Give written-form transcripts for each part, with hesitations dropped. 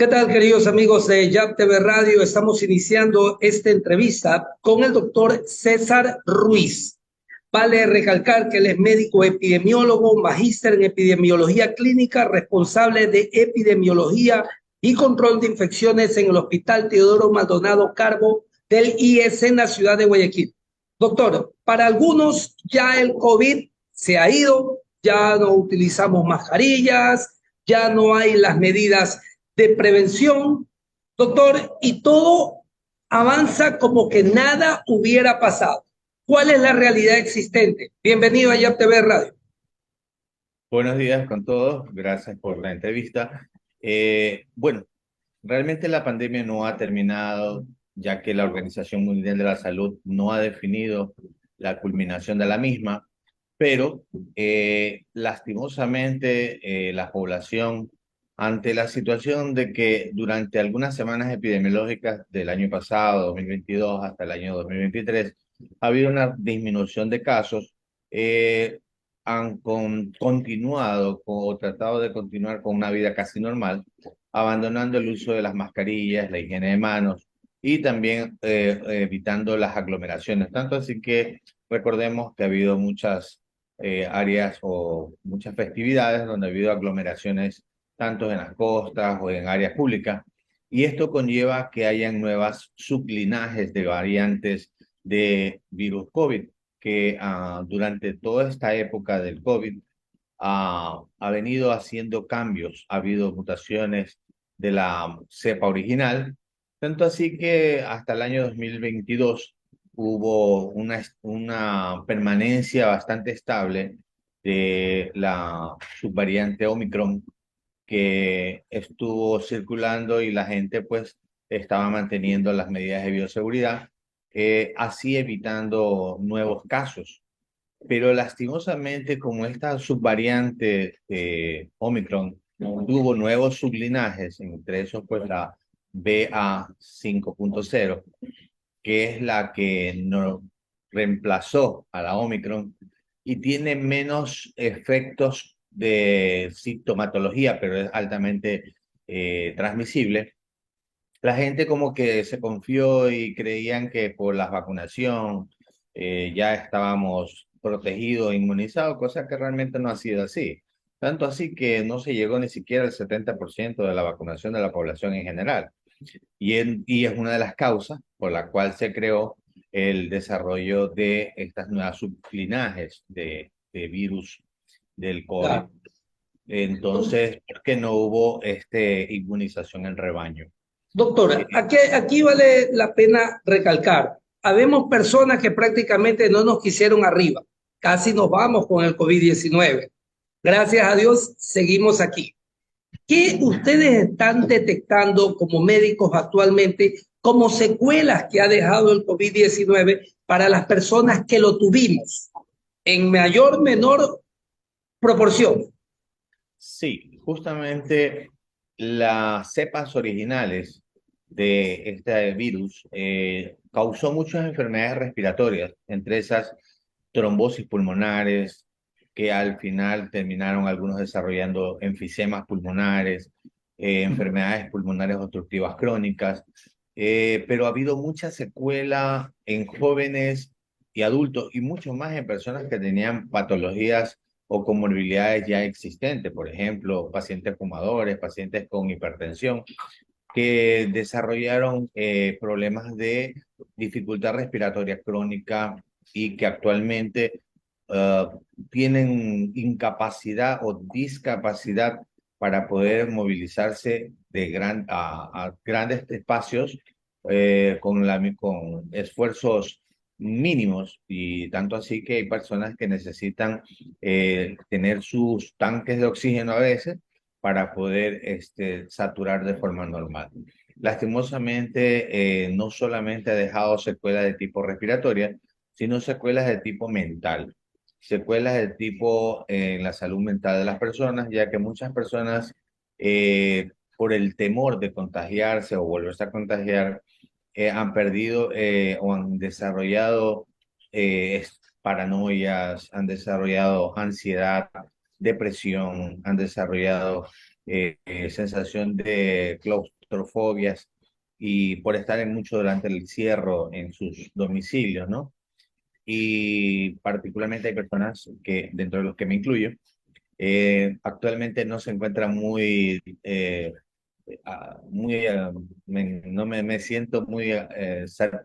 ¿Qué tal, queridos amigos de YAP TV Radio? Estamos iniciando esta entrevista con el doctor César Ruiz. Vale recalcar que él es médico epidemiólogo, magíster en epidemiología clínica, responsable de epidemiología y control de infecciones en el Hospital Teodoro Maldonado Carbo del IES en la ciudad de Guayaquil. Doctor, para algunos ya el COVID se ha ido, ya no utilizamos mascarillas, ya no hay las medidas de prevención, doctor, y todo avanza como que nada hubiera pasado. ¿Cuál es la realidad existente? Bienvenido a YAP TV Radio. Buenos días con todos, gracias por la entrevista. Bueno, realmente la pandemia no ha terminado, ya que la Organización Mundial de la Salud no ha definido la culminación de la misma, pero lastimosamente la población, ante la situación de que durante algunas semanas epidemiológicas del año pasado, 2022, hasta el año 2023, ha habido una disminución de casos. Han continuado o tratado de continuar con una vida casi normal, abandonando el uso de las mascarillas, la higiene de manos y también evitando las aglomeraciones. Tanto así que recordemos que ha habido muchas áreas o muchas festividades donde ha habido aglomeraciones tanto en las costas o en áreas públicas. Y esto conlleva que hayan nuevas sublinajes de variantes de virus COVID que durante toda esta época del COVID ha venido haciendo cambios, ha habido mutaciones de la cepa original, tanto así que hasta el año 2022 hubo una permanencia bastante estable de la subvariante Omicron que estuvo circulando y la gente pues estaba manteniendo las medidas de bioseguridad, así evitando nuevos casos. Pero lastimosamente, como esta subvariante de Omicron tuvo nuevos sublinajes, entre esos pues la BA.5.0, que es la que no reemplazó a la Omicron y tiene menos efectos de sintomatología, pero es altamente transmisible. La gente como que se confió y creían que por la vacunación ya estábamos protegidos, inmunizados, cosa que realmente no ha sido así. Tanto así que no se llegó ni siquiera al 70% de la vacunación de la población en general. Y es una de las causas por la cual se creó el desarrollo de estas nuevas sublinajes de virus del COVID. Claro. Entonces, ¿por qué no hubo inmunización en rebaño? Doctora, aquí vale la pena recalcar. Habemos personas que prácticamente no nos quisieron arriba. Casi nos vamos con el COVID-19. Gracias a Dios, seguimos aquí. ¿Qué ustedes están detectando como médicos actualmente como secuelas que ha dejado el COVID-19 para las personas que lo tuvimos en mayor o menor proporción? Sí, justamente las cepas originales de este virus causó muchas enfermedades respiratorias, entre esas trombosis pulmonares, que al final terminaron algunos desarrollando enfisemas pulmonares, enfermedades pulmonares obstructivas crónicas, pero ha habido mucha secuela en jóvenes y adultos y mucho más en personas que tenían patologías o comorbilidades ya existentes, por ejemplo, pacientes fumadores, pacientes con hipertensión, que desarrollaron problemas de dificultad respiratoria crónica y que actualmente eh, tienen incapacidad o discapacidad para poder movilizarse a grandes espacios con esfuerzos mínimos y tanto así que hay personas que necesitan tener sus tanques de oxígeno a veces para poder saturar de forma normal. Lastimosamente, no solamente ha dejado secuelas de tipo respiratoria, sino secuelas de tipo mental, secuelas de tipo en la salud mental de las personas, ya que muchas personas, por el temor de contagiarse o volverse a contagiar, han perdido o han desarrollado paranoias, han desarrollado ansiedad, depresión, han desarrollado sensación de claustrofobias y por estar en mucho durante el encierro en sus domicilios, ¿no? Y particularmente hay personas que, dentro de los que me incluyo, actualmente no se encuentran no me siento muy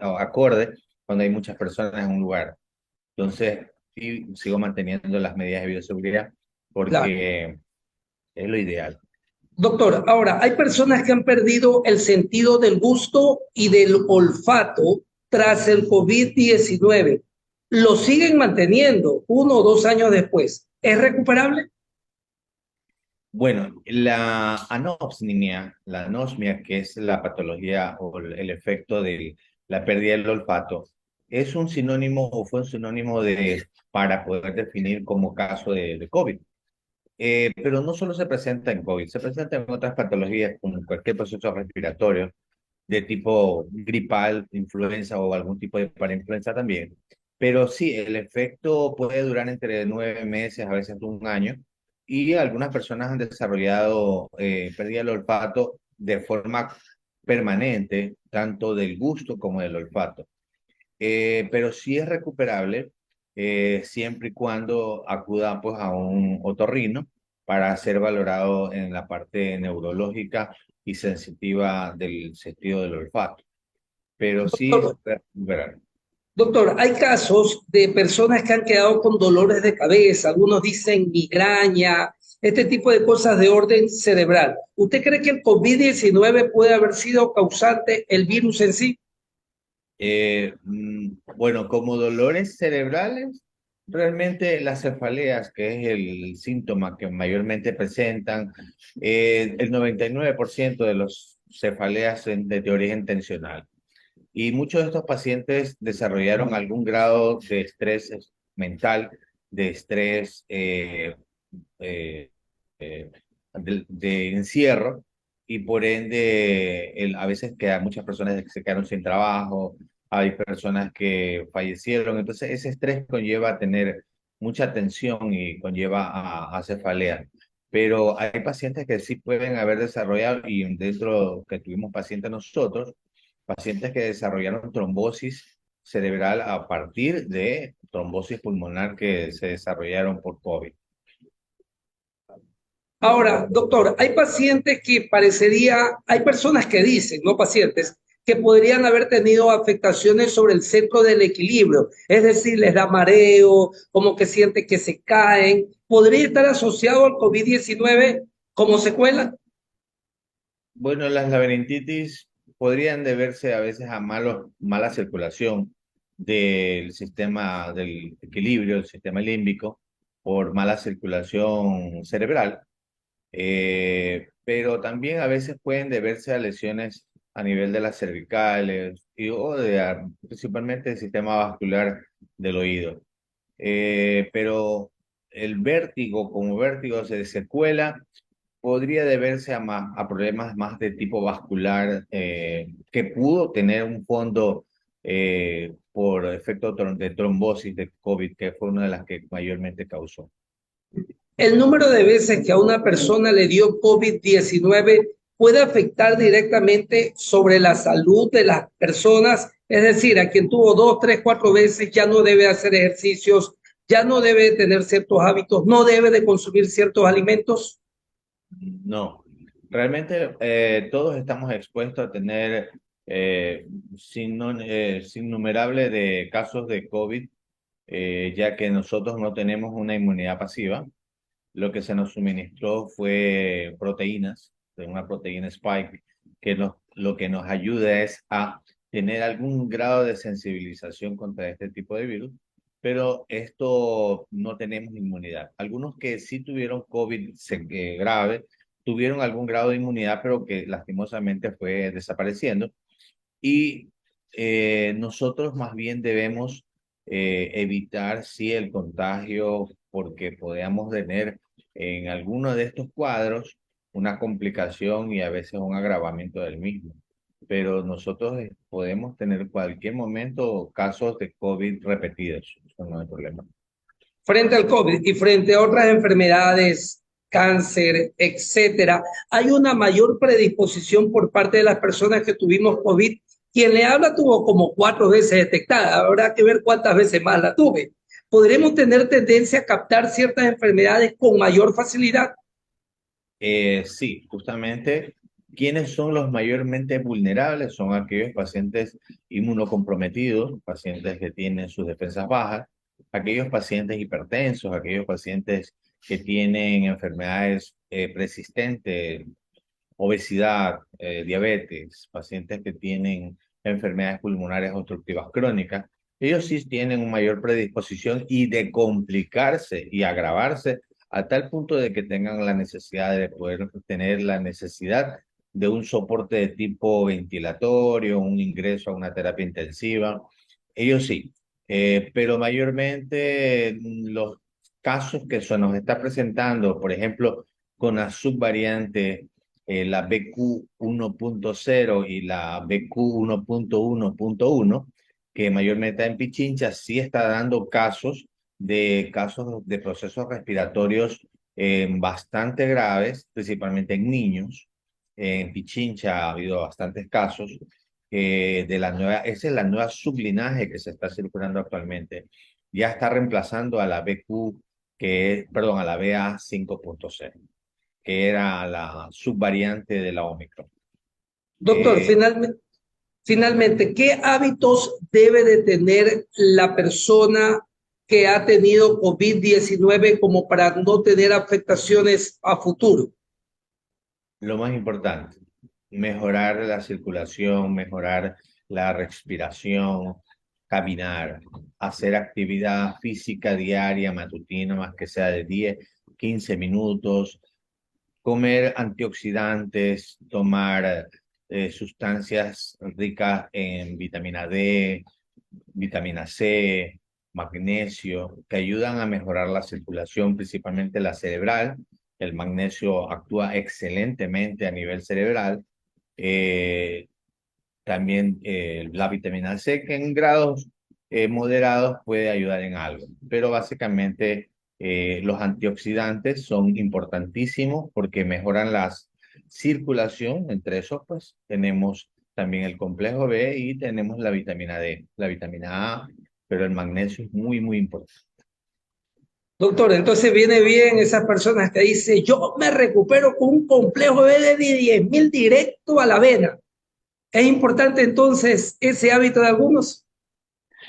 acorde cuando hay muchas personas en un lugar. Entonces, sí, sigo manteniendo las medidas de bioseguridad Claro. porque es lo ideal. Doctor, ahora, hay personas que han perdido el sentido del gusto y del olfato tras el COVID-19. Lo siguen manteniendo 1 o 2 años después. ¿Es recuperable? Bueno, la anosmia, que es la patología o el efecto de la pérdida del olfato, es un sinónimo o fue un sinónimo para poder definir como caso de COVID. Pero no solo se presenta en COVID, se presenta en otras patologías como cualquier proceso respiratorio de tipo gripal, influenza o algún tipo de parainfluenza también. Pero sí, el efecto puede durar entre 9 meses, a veces un año, y algunas personas han desarrollado pérdida del olfato de forma permanente, tanto del gusto como del olfato. Pero sí es recuperable siempre y cuando acuda pues, a un otorrino para ser valorado en la parte neurológica y sensitiva del sentido del olfato. Pero sí se Doctor, puede recuperar. doctor, hay casos de personas que han quedado con dolores de cabeza, algunos dicen migraña, este tipo de cosas de orden cerebral. ¿Usted cree que el COVID-19 puede haber sido causante el virus en sí? Bueno, como dolores cerebrales, realmente las cefaleas, que es el síntoma que mayormente presentan, el 99% de los cefaleas son de origen tensional. Y muchos de estos pacientes desarrollaron algún grado de estrés mental, de estrés eh, eh, de encierro, y por ende a veces muchas personas se quedaron sin trabajo, hay personas que fallecieron, entonces ese estrés conlleva a tener mucha tensión y conlleva a cefalea. Pero hay pacientes que sí pueden haber desarrollado, y dentro que tuvimos pacientes nosotros, pacientes que desarrollaron trombosis cerebral a partir de trombosis pulmonar que se desarrollaron por COVID. Ahora, doctor, hay pacientes que parecería, hay personas que dicen, no pacientes, que podrían haber tenido afectaciones sobre el centro del equilibrio, es decir, les da mareo, como que sienten que se caen. ¿Podría estar asociado al COVID-19 como secuela? Bueno, las laberintitis podrían deberse a veces a mala circulación del sistema del equilibrio, del sistema límbico, por mala circulación cerebral, pero también a veces pueden deberse a lesiones a nivel de las cervicales principalmente del sistema vascular del oído. Pero el vértigo, como vértigo se secuela, podría deberse a problemas más de tipo vascular que pudo tener un fondo por efecto de trombosis de COVID, que fue una de las que mayormente causó. El número de veces que a una persona le dio COVID-19 puede afectar directamente sobre la salud de las personas. Es decir, a quien tuvo 2, 3, 4 veces ya no debe hacer ejercicios, ya no debe tener ciertos hábitos, no debe de consumir ciertos alimentos. No, realmente todos estamos expuestos a tener sin numerable de casos de COVID, ya que nosotros no tenemos una inmunidad pasiva. Lo que se nos suministró fue proteínas, de una proteína Spike, lo que nos ayuda es a tener algún grado de sensibilización contra este tipo de virus, pero esto no tenemos inmunidad. Algunos que sí tuvieron COVID grave, tuvieron algún grado de inmunidad, pero que lastimosamente fue desapareciendo. Y nosotros más bien debemos evitar, sí, el contagio, porque podemos tener en alguno de estos cuadros una complicación y a veces un agravamiento del mismo. Pero nosotros podemos tener en cualquier momento casos de COVID repetidos, eso no hay problema. Frente al COVID y frente a otras enfermedades, cáncer, etcétera, hay una mayor predisposición por parte de las personas que tuvimos COVID. Quien le habla tuvo como 4 veces detectada, habrá que ver cuántas veces más la tuve. ¿Podremos tener tendencia a captar ciertas enfermedades con mayor facilidad? Sí, justamente, ¿quiénes son los mayormente vulnerables? Son aquellos pacientes inmunocomprometidos, pacientes que tienen sus defensas bajas, aquellos pacientes hipertensos, aquellos pacientes que tienen enfermedades persistentes, obesidad, diabetes, pacientes que tienen enfermedades pulmonares obstructivas crónicas. Ellos sí tienen una mayor predisposición y de complicarse y agravarse a tal punto de que tengan la necesidad de poder tener la necesidad de un soporte de tipo ventilatorio, un ingreso a una terapia intensiva. Ellos sí, pero mayormente los casos que se nos está presentando, por ejemplo, con la subvariante, la BQ1.0 y la BQ1.1.1, que mayormente en Pichincha sí está dando casos de procesos respiratorios bastante graves, principalmente en niños. En Pichincha ha habido bastantes casos de la nueva, esa es la nueva sublinaje que se está circulando actualmente. Ya está reemplazando a la BQ, perdón, a la BA5.0, que era la subvariante de la Omicron. Doctor, finalmente, ¿qué hábitos debe de tener la persona que ha tenido COVID-19 como para no tener afectaciones a futuro? Lo más importante, mejorar la circulación, mejorar la respiración, caminar, hacer actividad física diaria, matutina, más que sea de 10, 15 minutos, comer antioxidantes, tomar sustancias ricas en vitamina D, vitamina C, magnesio, que ayudan a mejorar la circulación, principalmente la cerebral. El magnesio actúa excelentemente a nivel cerebral. Eh, También la vitamina C, que en grados moderados puede ayudar en algo. Pero básicamente los antioxidantes son importantísimos porque mejoran la circulación. Entre esos, pues tenemos también el complejo B y tenemos la vitamina D, la vitamina A, pero el magnesio es muy, muy importante. Doctor, entonces viene bien esas personas que dicen, yo me recupero con un complejo B de 10.000 directo a la vena. ¿Es importante entonces ese hábito de algunos?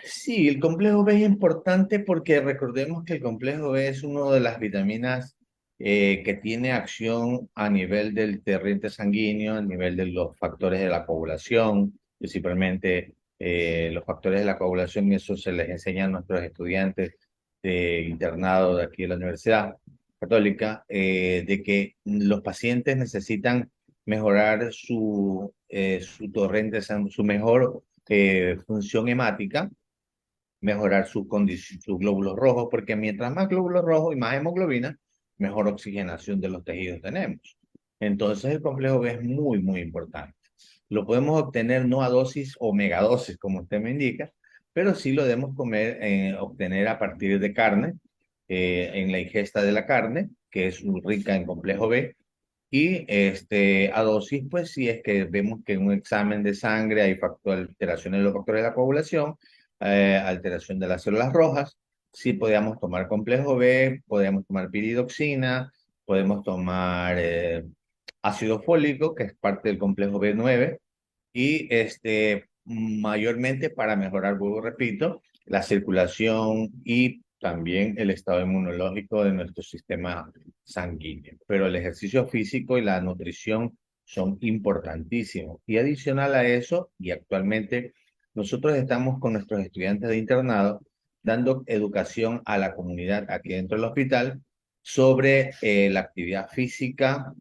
Sí, el complejo B es importante porque recordemos que el complejo B es una de las vitaminas que tiene acción a nivel del torrente sanguíneo, a nivel de los factores de la coagulación, principalmente los factores de la coagulación, y eso se les enseña a nuestros estudiantes de internado de aquí de la Universidad Católica, de que los pacientes necesitan mejorar su torrente, su mejor función hemática, mejorar sus glóbulos rojos, porque mientras más glóbulos rojos y más hemoglobina, mejor oxigenación de los tejidos tenemos. Entonces el complejo B es muy, muy importante. Lo podemos obtener no a dosis o megadosis, como usted me indica, pero sí lo debemos obtener a partir de carne, en la ingesta de la carne, que es muy rica en complejo B, y a dosis, pues si es que vemos que en un examen de sangre hay alteraciones de los factores de la coagulación, alteración de las células rojas, sí podemos tomar complejo B, podemos tomar piridoxina, podemos tomar ácido fólico, que es parte del complejo B9, y mayormente para mejorar, vuelvo, repito, la circulación y también el estado inmunológico de nuestro sistema sanguíneo. Pero el ejercicio físico y la nutrición son importantísimos. Y adicional a eso, y actualmente nosotros estamos con nuestros estudiantes de internado dando educación a la comunidad aquí dentro del hospital sobre la actividad física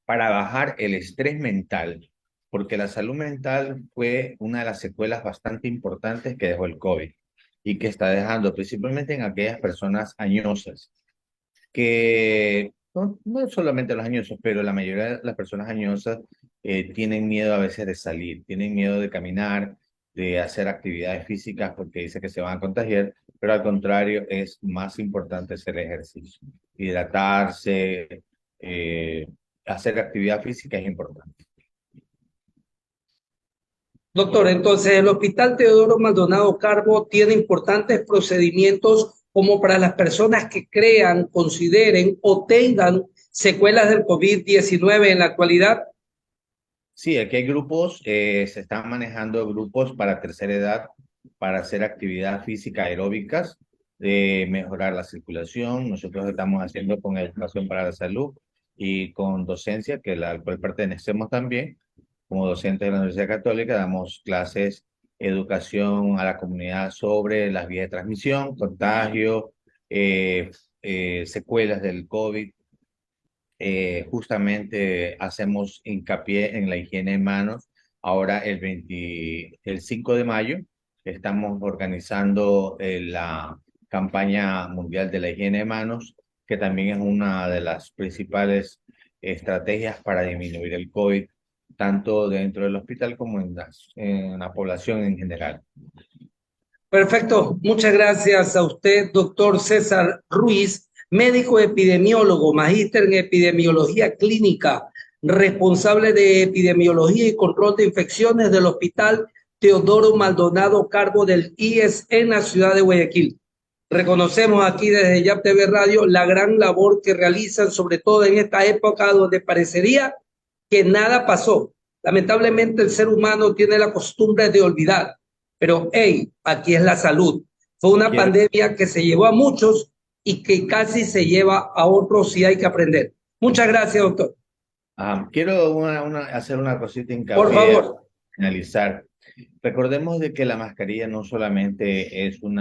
para bajar el estrés mental, porque la salud mental fue una de las secuelas bastante importantes que dejó el COVID y que está dejando principalmente en aquellas personas añosas, que no solamente los añosos, pero la mayoría de las personas añosas tienen miedo a veces de salir, tienen miedo de caminar, de hacer actividades físicas porque dice que se van a contagiar, pero al contrario es más importante hacer ejercicio, hidratarse, hacer actividad física es importante. Doctor, entonces el Hospital Teodoro Maldonado Carbo tiene importantes procedimientos como para las personas que crean, consideren o tengan secuelas del COVID-19 en la actualidad. Sí, aquí hay grupos, se están manejando grupos para tercera edad para hacer actividad física aeróbicas, mejorar la circulación. Nosotros estamos haciendo con Educación para la Salud y con docencia, al cual pertenecemos también. Como docente de la Universidad Católica, damos clases, educación a la comunidad sobre las vías de transmisión, contagio, secuelas del COVID. Justamente hacemos hincapié en la higiene de manos. Ahora el 5 de mayo estamos organizando la campaña mundial de la higiene de manos, que también es una de las principales estrategias para disminuir el COVID, tanto dentro del hospital como en la población en general. Perfecto, muchas gracias a usted, doctor César Ruiz, médico epidemiólogo, magíster en epidemiología clínica, responsable de epidemiología y control de infecciones del Hospital Teodoro Maldonado Carbo del IES en la ciudad de Guayaquil. Reconocemos aquí desde YAP TV Radio la gran labor que realizan, sobre todo en esta época donde parecería que nada pasó. Lamentablemente el ser humano tiene la costumbre de olvidar. Pero, hey, aquí es la salud. Fue una pandemia que se llevó a muchos y que casi se lleva a otros y hay que aprender. Muchas gracias, doctor. Quiero hacer una cosita hincapié. Por favor. Finalizar. Recordemos de que la mascarilla no solamente es un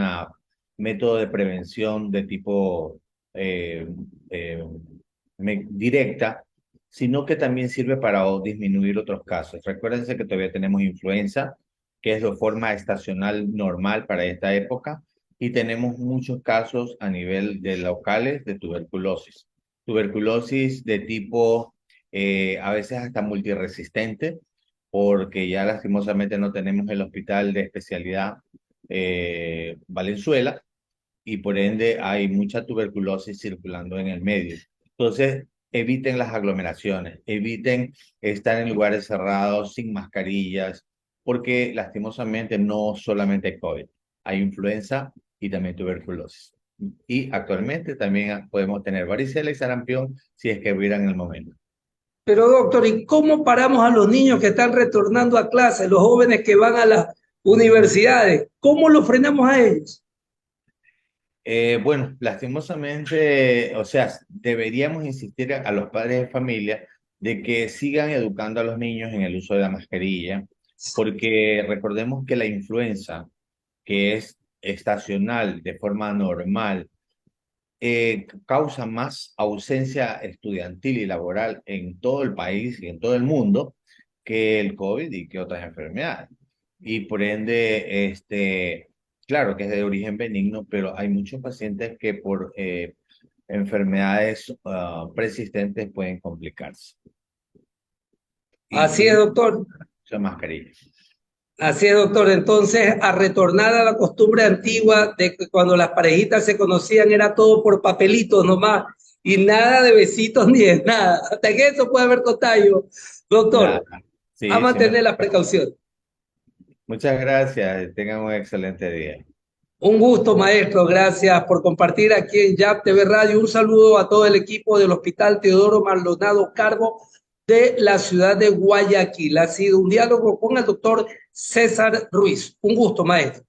método de prevención de tipo directa, sino que también sirve para disminuir otros casos. Recuérdense que todavía tenemos influenza, que es de forma estacional normal para esta época, y tenemos muchos casos a nivel de locales de tuberculosis. Tuberculosis de tipo, a veces hasta multiresistente, porque ya lastimosamente no tenemos el hospital de especialidad Valenzuela, y por ende hay mucha tuberculosis circulando en el medio. Entonces, eviten las aglomeraciones, eviten estar en lugares cerrados sin mascarillas, porque lastimosamente no solamente hay COVID, hay influenza y también tuberculosis. Y actualmente también podemos tener varicela y sarampión si es que hubiera en el momento. Pero doctor, ¿y cómo paramos a los niños que están retornando a clase, los jóvenes que van a las universidades? ¿Cómo los frenamos a ellos? Bueno, lastimosamente, o sea, deberíamos insistir a los padres de familia de que sigan educando a los niños en el uso de la mascarilla, porque recordemos que la influenza, que es estacional de forma normal, causa más ausencia estudiantil y laboral en todo el país y en todo el mundo que el COVID y que otras enfermedades. Y por ende, claro que es de origen benigno, pero hay muchos pacientes que por enfermedades persistentes pueden complicarse. Así es, doctor. Usa mascarilla. Así es, doctor. Entonces, a retornar a la costumbre antigua de que cuando las parejitas se conocían era todo por papelitos nomás y nada de besitos ni de nada. Hasta que eso puede haber contagio. Doctor, sí, a mantener la precaución. Muchas gracias. Tengan un excelente día. Un gusto, maestro. Gracias por compartir aquí en YAP TV Radio. Un saludo a todo el equipo del Hospital Teodoro Maldonado Carbo de la ciudad de Guayaquil. Ha sido un diálogo con el doctor César Ruiz. Un gusto, maestro.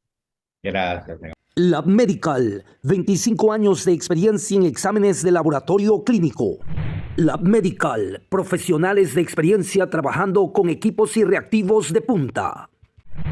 Gracias. Lab Medical, 25 años de experiencia en exámenes de laboratorio clínico. Lab Medical, profesionales de experiencia trabajando con equipos y reactivos de punta.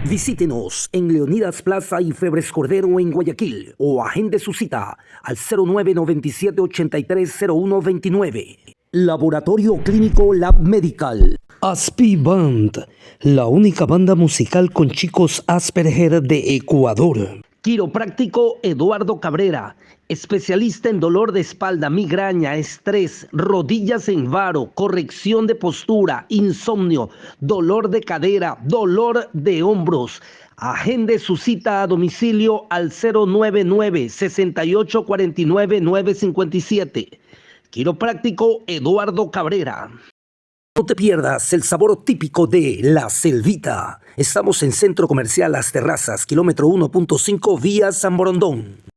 Visítenos en Leonidas Plaza y Febres Cordero en Guayaquil o agende su cita al 0997-830129. Laboratorio Clínico Lab Medical. Aspi Band, la única banda musical con chicos Asperger de Ecuador. Quiropráctico Eduardo Cabrera, especialista en dolor de espalda, migraña, estrés, rodillas en varo, corrección de postura, insomnio, dolor de cadera, dolor de hombros. Agende su cita a domicilio al 099-6849-957. Quiropráctico Eduardo Cabrera. No te pierdas el sabor típico de La Selvita. Estamos en Centro Comercial Las Terrazas, kilómetro 1.5 vía San Borondón.